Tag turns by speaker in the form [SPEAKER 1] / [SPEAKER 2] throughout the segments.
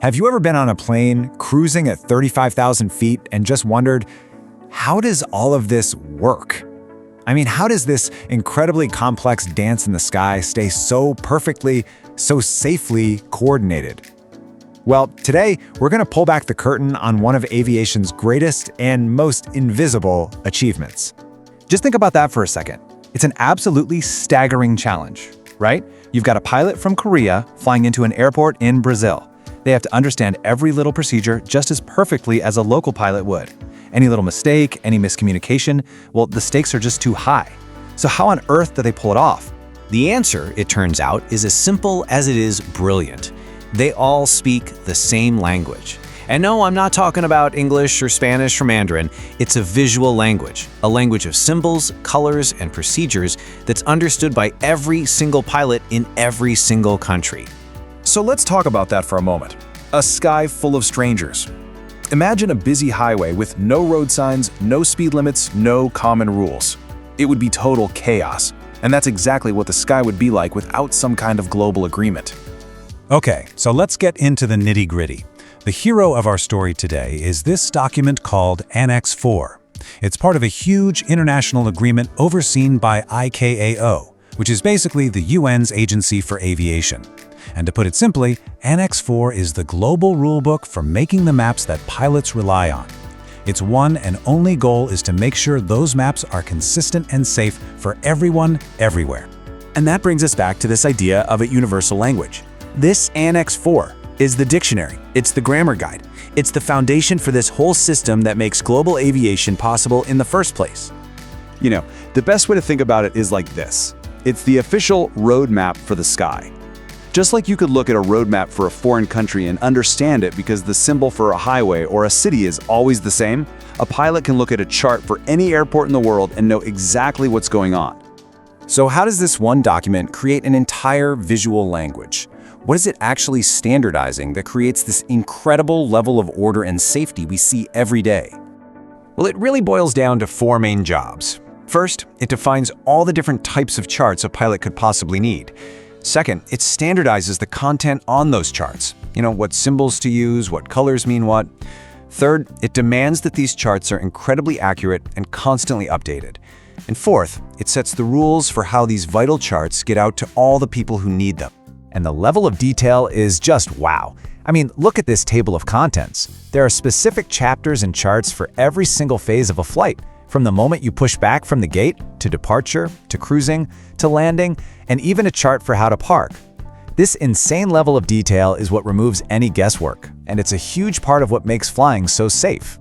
[SPEAKER 1] Have you ever been on a plane cruising at 35,000 feet and just wondered, how does all of this work? I mean, how does this incredibly complex dance in the sky stay so perfectly, so safely coordinated? Well, today we're going to pull back the curtain on one of aviation's greatest and most invisible achievements.
[SPEAKER 2] Just think about that for a second. It's an absolutely staggering challenge, right? You've got a pilot from Korea flying into an airport in Brazil. They have to understand every little procedure just as perfectly as a local pilot would. Any little mistake, any miscommunication, well, the stakes are just too high. So how on earth do they pull it off?
[SPEAKER 3] The answer, it turns out, is as simple as it is brilliant. They all speak the same language. And no, I'm not talking about English or Spanish or Mandarin. It's a visual language, a language of symbols, colors, and procedures that's understood by every single pilot in every single country.
[SPEAKER 4] So let's talk about that for a moment. A sky full of strangers. Imagine a busy highway with no road signs, no speed limits, no common rules. It would be total chaos. And that's exactly what the sky would be like without some kind of global agreement.
[SPEAKER 5] Okay, so let's get into the nitty-gritty. The hero of our story today is this document called Annex 4. It's part of a huge international agreement overseen by ICAO, which is basically the UN's agency for aviation. And to put it simply, Annex 4 is the global rulebook for making the maps that pilots rely on. Its one and only goal is to make sure those maps are consistent and safe for everyone, everywhere.
[SPEAKER 6] And that brings us back to this idea of a universal language. This Annex 4 is the dictionary, it's the grammar guide, it's the foundation for this whole system that makes global aviation possible in the first place.
[SPEAKER 7] You know, the best way to think about it is like this. It's the official roadmap for the sky. Just like you could look at a roadmap for a foreign country and understand it because the symbol for a highway or a city is always the same, a pilot can look at a chart for any airport in the world and know exactly what's going on.
[SPEAKER 6] So how does this one document create an entire visual language? What is it actually standardizing that creates this incredible level of order and safety we see every day?
[SPEAKER 3] Well, it really boils down to four main jobs. First, it defines all the different types of charts a pilot could possibly need. Second, it standardizes the content on those charts. What symbols to use, what colors mean what. Third, it demands that these charts are incredibly accurate and constantly updated. And fourth, it sets the rules for how these vital charts get out to all the people who need them.
[SPEAKER 1] And the level of detail is just wow. I mean, look at this table of contents. There are specific chapters and charts for every single phase of a flight, from the moment you push back from the gate, to departure, to cruising, to landing, and even a chart for how to park. This insane level of detail is what removes any guesswork, and it's a huge part of what makes flying so safe.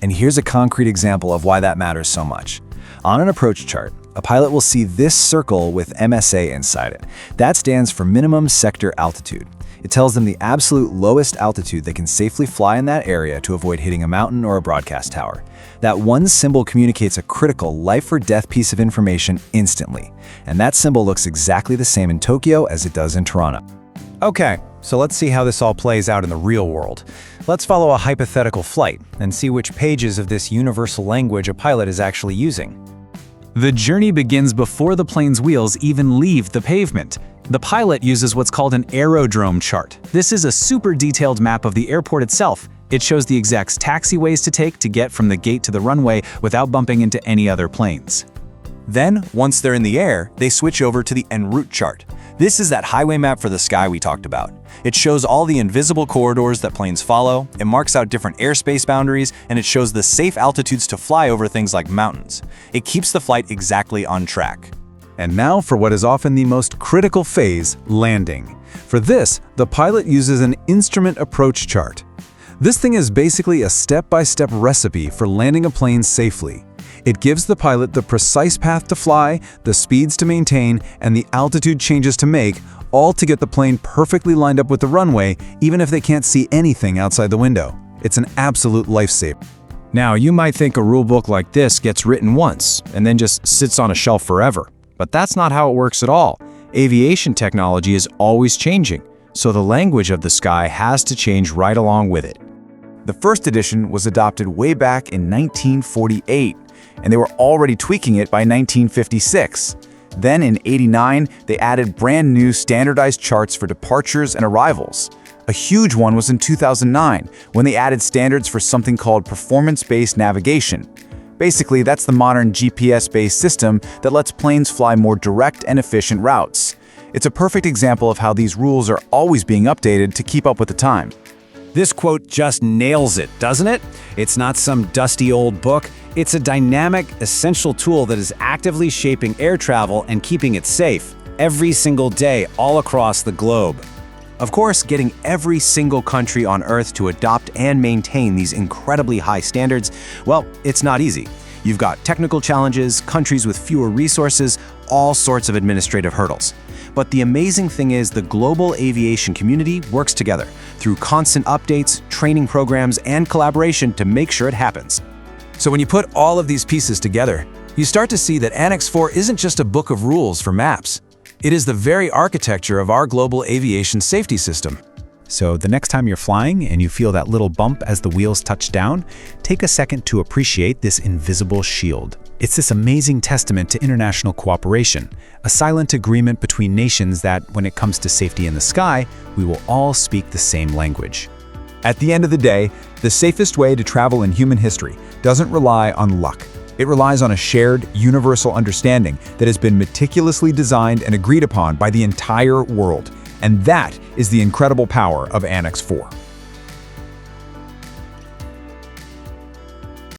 [SPEAKER 1] And here's a concrete example of why that matters so much. On an approach chart, a pilot will see this circle with MSA inside it. That stands for minimum sector altitude. It tells them the absolute lowest altitude they can safely fly in that area to avoid hitting a mountain or a broadcast tower. That one symbol communicates a critical life or death piece of information instantly. And that symbol looks exactly the same in Tokyo as it does in Toronto.
[SPEAKER 2] Okay, so let's see how this all plays out in the real world. Let's follow a hypothetical flight and see which pages of this universal language a pilot is actually using. The journey begins before the plane's wheels even leave the pavement. The pilot uses what's called an aerodrome chart. This is a super detailed map of the airport itself. It shows the exact taxiways to take to get from the gate to the runway without bumping into any other planes.
[SPEAKER 6] Then, once they're in the air, they switch over to the en route chart. This is that highway map for the sky we talked about. It shows all the invisible corridors that planes follow, it marks out different airspace boundaries, and it shows the safe altitudes to fly over things like mountains. It keeps the flight exactly on track.
[SPEAKER 5] And now for what is often the most critical phase, landing. For this, the pilot uses an instrument approach chart. This thing is basically a step-by-step recipe for landing a plane safely. It gives the pilot the precise path to fly, the speeds to maintain, and the altitude changes to make, all to get the plane perfectly lined up with the runway, even if they can't see anything outside the window. It's an absolute lifesaver.
[SPEAKER 2] Now, you might think a rulebook like this gets written once and then just sits on a shelf forever. But that's not how it works at all. Aviation technology is always changing, so the language of the sky has to change right along with it.
[SPEAKER 7] The first edition was adopted way back in 1948, and they were already tweaking it by 1956. Then in '89, they added brand new standardized charts for departures and arrivals. A huge one was in 2009, when they added standards for something called performance-based navigation. Basically, that's the modern GPS-based system that lets planes fly more direct and efficient routes. It's a perfect example of how these rules are always being updated to keep up with the time.
[SPEAKER 2] This quote just nails it, doesn't it? It's not some dusty old book. It's a dynamic, essential tool that is actively shaping air travel and keeping it safe every single day all across the globe.
[SPEAKER 6] Of course, getting every single country on Earth to adopt and maintain these incredibly high standards, well, it's not easy. You've got technical challenges, countries with fewer resources, all sorts of administrative hurdles. But the amazing thing is the global aviation community works together through constant updates, training programs, and collaboration to make sure it happens.
[SPEAKER 2] So when you put all of these pieces together, you start to see that Annex 4 isn't just a book of rules for maps. It is the very architecture of our global aviation safety system.
[SPEAKER 1] So the next time you're flying and you feel that little bump as the wheels touch down, take a second to appreciate this invisible shield. It's this amazing testament to international cooperation, a silent agreement between nations that, when it comes to safety in the sky, we will all speak the same language.
[SPEAKER 3] At the end of the day, the safest way to travel in human history doesn't rely on luck. It relies on a shared, universal understanding that has been meticulously designed and agreed upon by the entire world. And that is the incredible power of Annex 4.